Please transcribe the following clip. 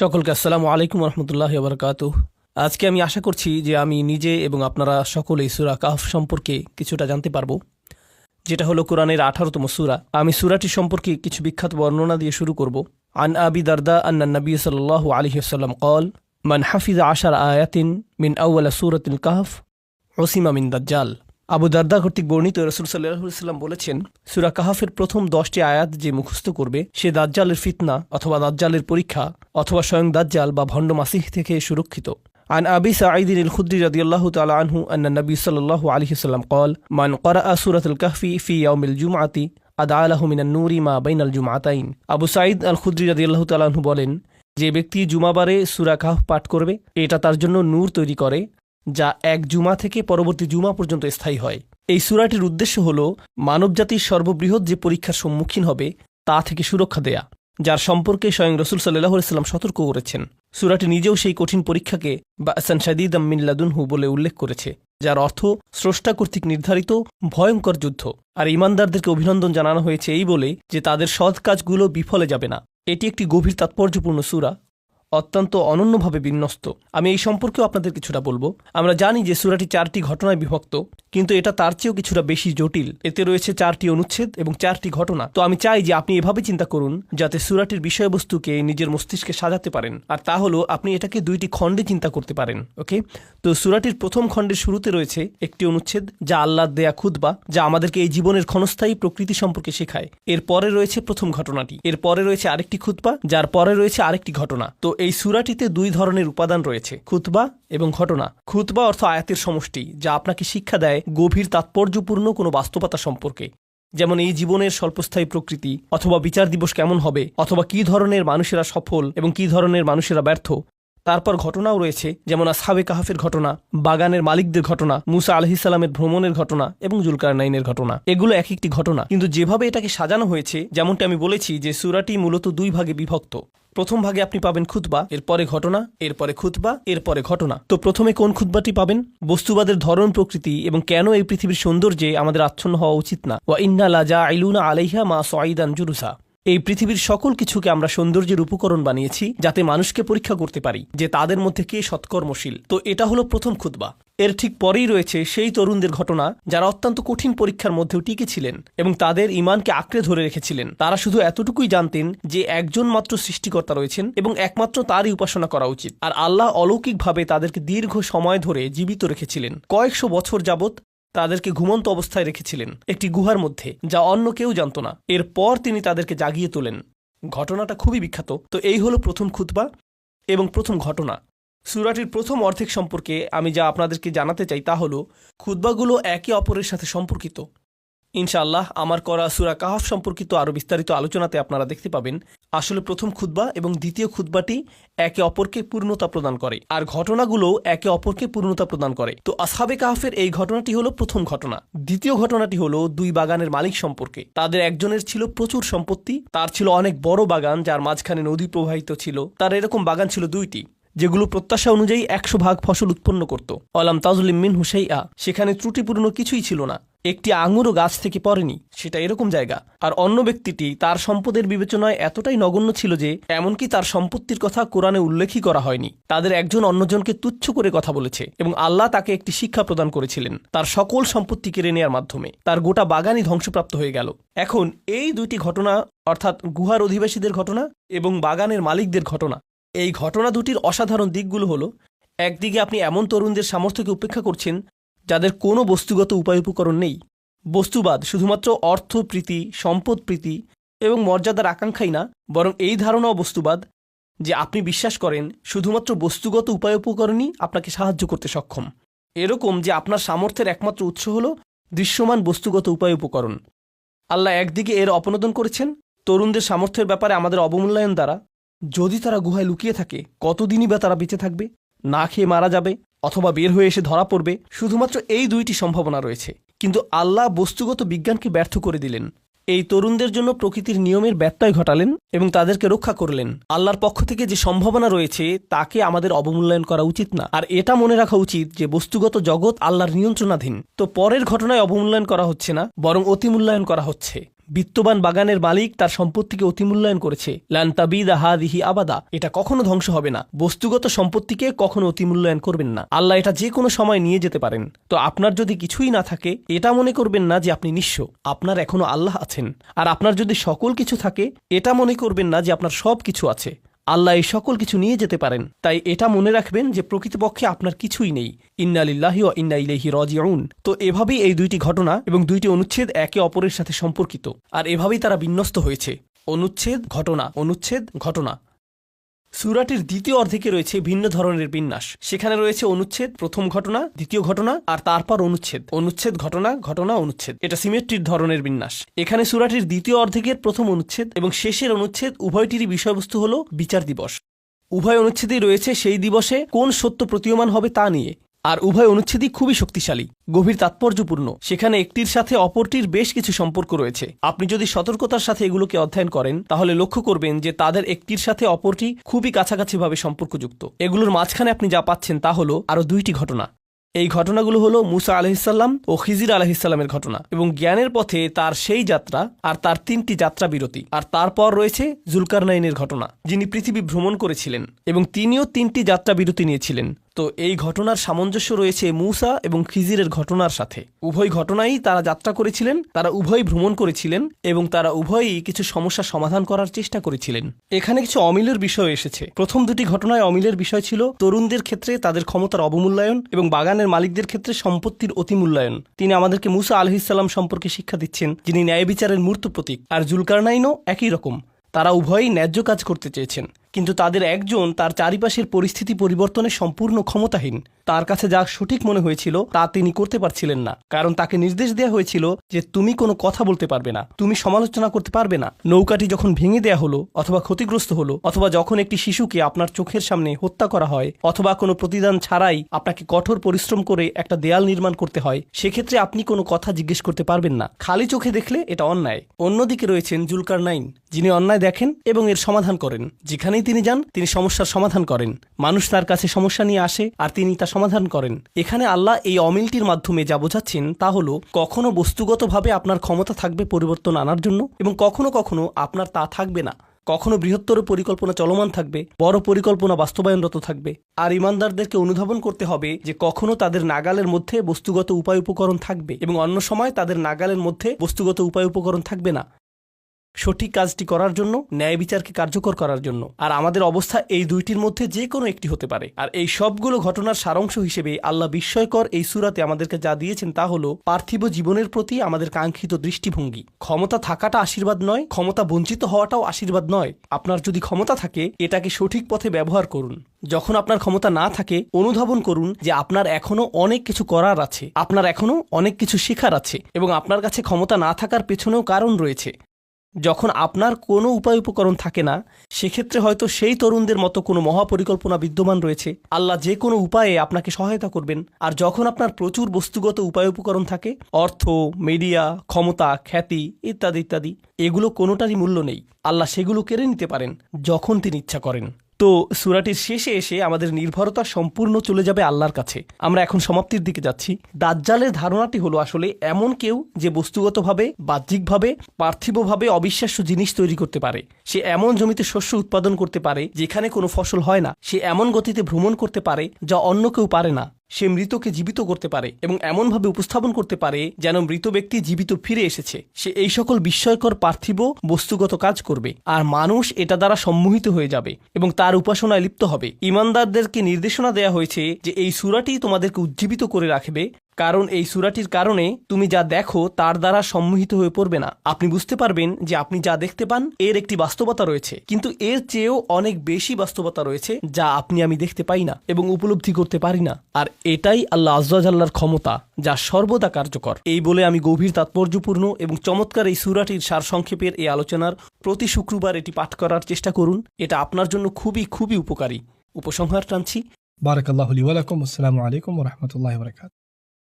সকলকে আসসালামু আলাইকুম রহমতুল্লাহি ওয়া বারাকাতুহু। আজকে আমি আশা করছি যে আমি নিজে এবং আপনারা সকলেই সূরা কাহফ সম্পর্কে কিছুটা জানতে পারবো, যেটা হলো কোরআনের 18তম সূরা। আমি সূরাটি সম্পর্কে কিছু বিখ্যাত বর্ণনা দিয়ে শুরু করব। আন আবি দারদা আন্না নবী সাল্লাল্লাহু আলাইহি ওয়াসাল্লাম قال মান হাফিযা 10 আয়াতিন মিন আউয়াল সূরাতিল কাহফ উসিমা মিন দাজ্জাল। আবু দারদা কর্তৃক বর্ণিত রাসূল সাল্লাল্লাহু আলাইহি ওয়াসাল্লাম বলেছেন, সূরা কাহফের প্রথম 10টি আয়াত যে মুখস্থ করবে সে দাজ্জালের ফিতনা অথবা দাজ্জালের পরীক্ষা অথবা স্বয়ং দাজ্জাল বা ভণ্ড মাসিহ থেকে সুরক্ষিত। عن أبي سعيد الخدري رضي الله تعالى عنه أن النبي صلى الله عليه وسلم قال من قرأ سورة الكهف في يوم الجمعة أدعى له من النور ما بين الجمعتين। আবু সাঈদ আল খুদরি রাদিয়াল্লাহু তাআলা আনহু বলেন, যে ব্যক্তি জুমাবারে সূরা কাহফ পাঠ করবে এটা তার জন্য নূর তৈরি করে যা এক জুমা থেকে পরবর্তী জুমা পর্যন্ত স্থায়ী হয়। এই সূরাটির উদ্দেশ্য হল মানবজাতির সর্ববৃহৎ যে পরীক্ষার সম্মুখীন হবে তা থেকে সুরক্ষা দেয়া, যার সম্পর্কে স্বয়ং রাসূল সাল্লাল্লাহু আলাইহি ওয়াসাল্লাম সতর্ক করেছেন। সূরাটি নিজেও সেই কঠিন পরীক্ষাকে বা'সান শাদীদাম মিন লাদুনহু বলে উল্লেখ করেছে, যার অর্থ স্রষ্টা কর্তৃক নির্ধারিত ভয়ঙ্কর যুদ্ধ। আর ঈমানদারদেরকে অভিনন্দন জানানো হয়েছে এই বলে যে তাদের সৎ কাজগুলো বিফলে যাবে না। এটি একটি গভীর তাৎপর্যপূর্ণ সূরা, অত্যন্ত অনন্যভাবে বিন্যস্ত। আমি এই সম্পর্কেও আপনাদের কিছুটা বলবো। আমরা জানি যে সূরাটি 4টি ঘটনায় বিভক্ত, কিন্তু এটা তার চেয়েও কিছুটা বেশি জটিল। এতে রয়েছে 4টি অনুচ্ছেদ এবং 4টি ঘটনা। তো আমি চাই যে আপনি এভাবে চিন্তা করুন যাতে সূরাটির বিষয়বস্তুকে নিজের মস্তিষ্কে সাজাতে পারেন, আর তা হলো আপনি এটাকে 2টি খণ্ডে চিন্তা করতে পারেন। ওকে, তো সূরাটির প্রথম খণ্ডের শুরুতে রয়েছে একটি অনুচ্ছেদ যা আল্লাহর দেয়া খুতবা, যা আমাদেরকে এই জীবনের ক্ষণস্থায়ী প্রকৃতি সম্পর্কে শেখায়। এরপরে রয়েছে প্রথম ঘটনাটি, এরপরে রয়েছে আরেকটি খুতবা, যার পরে রয়েছে আরেকটি ঘটনা। তো এই সূরাটিতে 2 ধরনের উপাদান রয়েছে, খুতবা এবং ঘটনা। খুতবা অর্থ আয়াতের সমষ্টি, যা আপনাকে শিক্ষা দেয় গভীর তাৎপর্যপূর্ণ কোনো বাস্তবতা সম্পর্কে, যেমন এই জীবনের স্বল্পস্থায়ী প্রকৃতি, অথবা বিচার দিবস কেমন হবে, অথবা কী ধরনের মানুষেরা সফল এবং কী ধরনের মানুষেরা ব্যর্থ। তারপর ঘটনাও রয়েছে, যেমন আসহাবে কাহফের ঘটনা, বাগানের মালিকদের ঘটনা, মুসা আলাইহিস সালামের ভ্রমণের ঘটনা এবং জুলকারনাইনের ঘটনা। এগুলো এক একটি ঘটনা, কিন্তু যেভাবে এটাকে সাজানো হয়েছে, যেমনটি আমি বলেছি যে সূরাটি মূলত 2 ভাগে বিভক্ত। প্রথম ভাগে আপনি পাবেন খুতবা, এরপরে ঘটনা, এরপরে খুতবা, এরপরে ঘটনা। তো প্রথমে কোন খুতবাটি পাবেন? বস্তুবাদের ধরন, প্রকৃতি এবং কেন এই পৃথিবীর সৌন্দর্যে আমাদের আচ্ছন্ন হওয়া উচিত না। ওয়া ইন্না লাজাইলুনা আলাইহা মা সাঈদান জুরুসা। এই পৃথিবীর সকল কিছুকে আমরা সৌন্দর্যের উপকরণ বানিয়েছি যাতে মানুষকে পরীক্ষা করতে পারি যে তাদের মধ্যে কে সৎকর্মশীল। তো এটা হলো প্রথম খুতবা। এর ঠিক পরেই রয়েছে সেই তরুণদের ঘটনা যারা অত্যন্ত কঠিন পরীক্ষার মধ্যেও টিকে ছিলেন এবং তাদের ঈমানকে আঁকড়ে ধরে রেখেছিলেন। তারা শুধু এতটুকুই জানতেন যে একজন মাত্র সৃষ্টিকর্তা রয়েছেন এবং একমাত্র তারই উপাসনা করা উচিত। আর আল্লাহ অলৌকিকভাবে তাদেরকে দীর্ঘ সময় ধরে জীবিত রেখেছিলেন। কয়েকশো বছর যাবৎ তাদেরকে ঘুমন্ত অবস্থায় রেখেছিলেন একটি গুহার মধ্যে, যা অন্য কেউ জানত না। এরপর তিনি তাদেরকে জাগিয়ে তোলেন। ঘটনাটা খুবই বিখ্যাত। তো এই হলো প্রথম খুতবা এবং প্রথম ঘটনা। সূরাটির প্রথম অর্ধেক সম্পর্কে আমি যা আপনাদেরকে জানাতে চাই তা হলো খুতবাগুলো একে অপরের সাথে সম্পর্কিত। ইনশাআল্লাহ আমার করা সূরা কাহফ সম্পর্কিত আরও বিস্তারিত আলোচনাতে আপনারা দেখতে পাবেন আসলে প্রথম খুতবা এবং দ্বিতীয় খুতবাটি একে অপরকে পূর্ণতা প্রদান করে, আর ঘটনাগুলো একে অপরকে পূর্ণতা প্রদান করে। তো আসহাবে কাহফের এই ঘটনাটি হলো প্রথম ঘটনা। দ্বিতীয় ঘটনাটি হলো 2 বাগানের মালিক সম্পর্কে। তাদের একজনের ছিল প্রচুর সম্পত্তি, তার ছিল অনেক বড় বাগান যার মাঝখানে নদী প্রবাহিত ছিল। তার এরকম বাগান ছিল 2টি, যেগুলো প্রত্যাশা অনুযায়ী 100 ভাগ ফসল উৎপন্ন করত। অলাম তাজলিম মিনহু শাইআ, সেখানে ত্রুটিপূর্ণ কিছুই ছিল না, একটি আঙুরও গাছ থেকে পড়েনি, সেটা এরকম জায়গা। আর অন্য ব্যক্তিটি তার সম্পদের বিবেচনায় এতটাই নগণ্য ছিল যে এমনকি তার সম্পত্তির কথা কোরআনে উল্লেখই করা হয়নি। তাদের একজন অন্যজনকে তুচ্ছ করে কথা বলেছে এবং আল্লাহ তাকে একটি শিক্ষা প্রদান করেছিলেন তার সকল সম্পত্তি কেড়ে নেওয়ার মাধ্যমে। তার গোটা বাগানই ধ্বংসপ্রাপ্ত হয়ে গেল। এখন এই 2টি ঘটনা, অর্থাৎ গুহার অধিবাসীদের ঘটনা এবং বাগানের মালিকদের ঘটনা, এই ঘটনা 2টির অসাধারণ দিকগুলো হলো, একদিকে আপনি এমন তরুণদের সামর্থ্যকে উপেক্ষা করছেন যাদের কোনো বস্তুগত উপায় উপকরণ নেই। বস্তুবাদ শুধুমাত্র অর্থ প্রীতি, সম্পদ প্রীতি এবং মর্যাদার আকাঙ্ক্ষাই না, বরং এই ধারণাও বস্তুবাদ যে আপনি বিশ্বাস করেন শুধুমাত্র বস্তুগত উপায় উপকরণই আপনাকে সাহায্য করতে সক্ষম। এরকম যে আপনার সামর্থ্যের একমাত্র উৎস হল দৃশ্যমান বস্তুগত উপায় উপকরণ। আল্লাহ একদিকে এর অপনোদন করেছেন তরুণদের সামর্থ্যের ব্যাপারে আমাদের অবমূল্যায়ন দ্বারা। যদি তারা গুহায় লুকিয়ে থাকে, কতদিনই বা তারা বেঁচে থাকবে? না খেয়ে মারা যাবে অথবা বের হয়ে এসে ধরা পড়বে। শুধুমাত্র এই 2টি সম্ভাবনা রয়েছে, কিন্তু আল্লাহ বস্তুগত বিজ্ঞানকে ব্যর্থ করে দিলেন। এই তরুণদের জন্য প্রকৃতির নিয়মের ব্যত্যয় ঘটালেন এবং তাদেরকে রক্ষা করলেন। আল্লাহর পক্ষ থেকে যে সম্ভাবনা রয়েছে তাকে আমাদের অবমূল্যায়ন করা উচিত না। আর এটা মনে রাখা উচিত যে বস্তুগত জগৎ আল্লাহর নিয়ন্ত্রণাধীন। তো পরের ঘটনায় অবমূল্যায়ন করা হচ্ছে না, বরং অতিমূল্যায়ন করা হচ্ছে। বিত্তবান বাগানের মালিক তার সম্পত্তিকে অতিমূল্যায়ন করেছে, লান তাবিদা হাদিহি আবাদা, এটা কখনো ধ্বংস হবে না। বস্তুগত সম্পত্তিকে কখনো অতিমূল্যায়ন করবেন না। আল্লাহ এটা যে কোনো সময় নিয়ে যেতে পারেন। তো আপনার যদি কিছুই না থাকে, এটা মনে করবেন না যে আপনি নিঃস্ব। আপনার এখনো আল্লাহ আছেন। আর আপনার যদি সকল কিছু থাকে, এটা মনে করবেন না যে আপনার সব কিছু আছে। আল্লাহ এই সকল কিছু নিয়ে যেতে পারেন। তাই এটা মনে রাখবেন যে প্রকৃতপক্ষে আপনার কিছুই নেই। ইন্না লিল্লাহি ওয়া ইন্না ইলাইহি রাজিউন। তো এভাবেই এই দুইটি ঘটনা এবং দুইটি অনুচ্ছেদ একে অপরের সাথে সম্পর্কিত, আর এভাবেই তারা বিন্যস্ত হয়েছে। অনুচ্ছেদ, ঘটনা, অনুচ্ছেদ, ঘটনা। সূরাটির দ্বিতীয় অর্ধেকে রয়েছে ভিন্ন ধরনের বিন্যাস। সেখানে রয়েছে অনুচ্ছেদ, প্রথম ঘটনা, দ্বিতীয় ঘটনা, আর তারপর অনুচ্ছেদ, অনুচ্ছেদ, ঘটনা, ঘটনা, অনুচ্ছেদ। এটা সিমেট্রিক ধরনের বিন্যাস। এখানে সূরাটির দ্বিতীয় অর্ধেকের প্রথম অনুচ্ছেদ এবং শেষের অনুচ্ছেদ উভয়টিরই বিষয়বস্তু হল বিচার দিবস। উভয় অনুচ্ছেদেই রয়েছে সেই দিবসে কোন সত্য প্রতীয়মান হবে তা নিয়ে। আর উভয় অনুচ্ছেদই খুবই শক্তিশালী, গভীর তাৎপর্যপূর্ণ। সেখানে একটির সাথে অপরটির বেশ কিছু সম্পর্ক রয়েছে। আপনি যদি সতর্কতার সাথে এগুলোকে অধ্যয়ন করেন, তাহলে লক্ষ্য করবেন যে তাদের একটির সাথে অপরটি খুবই কাছাকাছিভাবে সম্পর্কযুক্ত। এগুলোর মাঝখানে আপনি যা পাচ্ছেন তা হলো আরও দুইটি ঘটনা। এই ঘটনাগুলো হলো মুসা আলাইহিসসালাম ও খিজির আলাইহিসসালামের ঘটনা এবং জ্ঞানের পথে তার সেই যাত্রা আর তার 3টি যাত্রা বিরতি। আর তারপর রয়েছে জুলকারনাইনের ঘটনা, যিনি পৃথিবী ভ্রমণ করেছিলেন এবং তিনিও 3টি যাত্রা বিরতি নিয়েছিলেন। তো এই ঘটনার সামঞ্জস্য রয়েছে মুসা এবং খিজিরের ঘটনার সাথে। উভয় ঘটনাই তারা যাত্রা করেছিলেন, তারা উভয়ই ভ্রমণ করেছিলেন এবং তারা উভয়ই কিছু সমস্যার সমাধান করার চেষ্টা করেছিলেন। এখানে কিছু অমিলের বিষয় এসেছে। প্রথম দুটি ঘটনায় অমিলের বিষয় ছিল তরুণদের ক্ষেত্রে তাদের ক্ষমতার অবমূল্যায়ন এবং বাগানের মালিকদের ক্ষেত্রে সম্পত্তির অতিমূল্যায়ন। তিনি আমাদেরকে মুসা আলাইহিসসালাম সম্পর্কে শিক্ষা দিচ্ছেন, যিনি ন্যায় বিচারের মূর্ত প্রতীক। আর জুলকারনাইনও একই রকম। তারা উভয়ই ন্যায্য কাজ করতে চেয়েছেন, কিন্তু তাদের একজন তার চারিপাশের পরিস্থিতি পরিবর্তনে সম্পূর্ণ ক্ষমতাহীন। তার কাছে যা সঠিক মনে হয়েছিল তা তিনি করতে পারছিলেন না, কারণ তাকে নির্দেশ দেওয়া হয়েছিল যে তুমি কোনো কথা বলতে পারবে না, তুমি সমালোচনা করতে পারবে না। নৌকাটি যখন ভেঙে দেয়া হলো অথবা ক্ষতিগ্রস্ত হলো, অথবা যখন একটি শিশুকে আপনার চোখের সামনে হত্যা করা হয়, অথবা কোনো প্রতিদান ছাড়াই আপনাকে কঠোর পরিশ্রম করে একটা দেয়াল নির্মাণ করতে হয়, সেক্ষেত্রে আপনি কোনো কথা জিজ্ঞেস করতে পারবেন না। খালি চোখে দেখলে এটা অন্যায়। অন্যদিকে রয়েছেন জুলকারনাইন, যিনি অন্যায় দেখেন এবং এর সমাধান করেন। যেখানেই তিনি যান তিনি সমস্যার সমাধান করেন। মানুষ তার কাছে সমস্যা নিয়ে আসে আর তিনি তা সমাধান করেন। এখানে আল্লাহ এই অমিলটির মাধ্যমে যা বোঝাচ্ছেন তা হলো, কখনো বস্তুগতভাবে আপনার ক্ষমতা থাকবে পরিবর্তন আনার জন্য এবং কখনো কখনো আপনার তা থাকবে না। কখনো বৃহত্তর পরিকল্পনা চলমান থাকবে, বড় পরিকল্পনা বাস্তবায়নরত থাকবে। আর ইমানদারদেরকে অনুধাবন করতে হবে যে কখনো তাদের নাগালের মধ্যে বস্তুগত উপায় উপকরণ থাকবে এবং অন্য সময় তাদের নাগালের মধ্যে বস্তুগত উপায় উপকরণ থাকবে না, সঠিক কাজটি করার জন্য, ন্যায় বিচারকে কার্যকর করার জন্য। আর আমাদের অবস্থা এই দুইটির মধ্যে যে কোনো একটি হতে পারে। আর এই সবগুলো ঘটনার সারাংশ হিসেবে আল্লাহ বিস্ময়কর এই সূরাতে আমাদেরকে যা দিয়েছেন তা হলো পার্থিব জীবনের প্রতি আমাদের কাঙ্ক্ষিত দৃষ্টিভঙ্গি। ক্ষমতা থাকাটা আশীর্বাদ নয়, ক্ষমতা বঞ্চিত হওয়াটাও আশীর্বাদ নয়। আপনার যদি ক্ষমতা থাকে, এটাকে সঠিক পথে ব্যবহার করুন। যখন আপনার ক্ষমতা না থাকে, অনুধাবন করুন যে আপনার এখনো অনেক কিছু করার আছে, আপনার এখনো অনেক কিছু শেখার আছে এবং আপনার কাছে ক্ষমতা না থাকার পেছনেও কারণ রয়েছে। যখন আপনার কোনো উপায় উপকরণ থাকে না, সেক্ষেত্রে হয়তো সেই তরুণদের মতো কোনো মহাপরিকল্পনা বিদ্যমান রয়েছে। আল্লাহ যে কোনো উপায়ে আপনাকে সহায়তা করবেন। আর যখন আপনার প্রচুর বস্তুগত উপায় উপকরণ থাকে, অর্থ, মিডিয়া, ক্ষমতা, খ্যাতি ইত্যাদি ইত্যাদি, এগুলো কোনোটারই মূল্য নেই। আল্লাহ সেগুলো কেড়ে নিতে পারেন যখন তিনি ইচ্ছা করেন। তো সূরাটির শেষে এসে আমাদের নির্ভরতা সম্পূর্ণ চলে যাবে আল্লাহর কাছে। আমরা এখন সমাপ্তির দিকে যাচ্ছি। দাজ্জালের ধারণাটি হলো আসলে এমন কেউ যে বস্তুগতভাবে, বাহ্যিকভাবে, পার্থিবভাবে অবিশ্বাস্য জিনিস তৈরি করতে পারে। সে এমন জমিতে শস্য উৎপাদন করতে পারে যেখানে কোনো ফসল হয় না। সে এমন গতিতে ভ্রমণ করতে পারে যা অন্য কেউ পারে না। সে মৃতকে জীবিত করতে পারে এবং এমনভাবে উপস্থাপন করতে পারে যেন মৃত ব্যক্তি জীবিত ফিরে এসেছে। সে এই সকল বিস্ময়কর পার্থিব বস্তুগত কাজ করবে আর মানুষ এটা দ্বারা সম্মোহিত হয়ে যাবে এবং তার উপাসনায় লিপ্ত হবে। ঈমানদারদেরকে নির্দেশনা দেয়া হয়েছে যে এই সূরাটি তোমাদেরকে উজ্জীবিত করে রাখবে, কারণ এই সূরাটির কারণে তুমি যা দেখো তার দ্বারা সম্মোহিত হয়ে পড়বে না। আপনি বুঝতে পারবেন যে আপনি যা দেখতে পান এর একটি বাস্তবতা রয়েছে, কিন্তু এর চেয়েও অনেক বেশি বাস্তবতা রয়েছে যা আপনি আমি দেখতে পাই না এবং উপলব্ধি করতে পারি না। আর এটাই আল্লাহ আয্যা ওয়া জাল্লার ক্ষমতা, যা সর্বদা কার্যকর। এই বলে আমি গভীর তাৎপর্যপূর্ণ এবং চমৎকার এই সূরাটির সারসংক্ষেপের এই আলোচনার প্রতি শুক্রবার এটি পাঠ করার চেষ্টা করুন। এটা আপনার জন্য খুবই খুবই উপকারী। উপসংহার টানছি। বারাকাল্লাহু লি ওয়া লাকুম। আসসালামু আলাইকুম ওয়া রাহমাতুল্লাহি ওয়া বারাকাতুহু।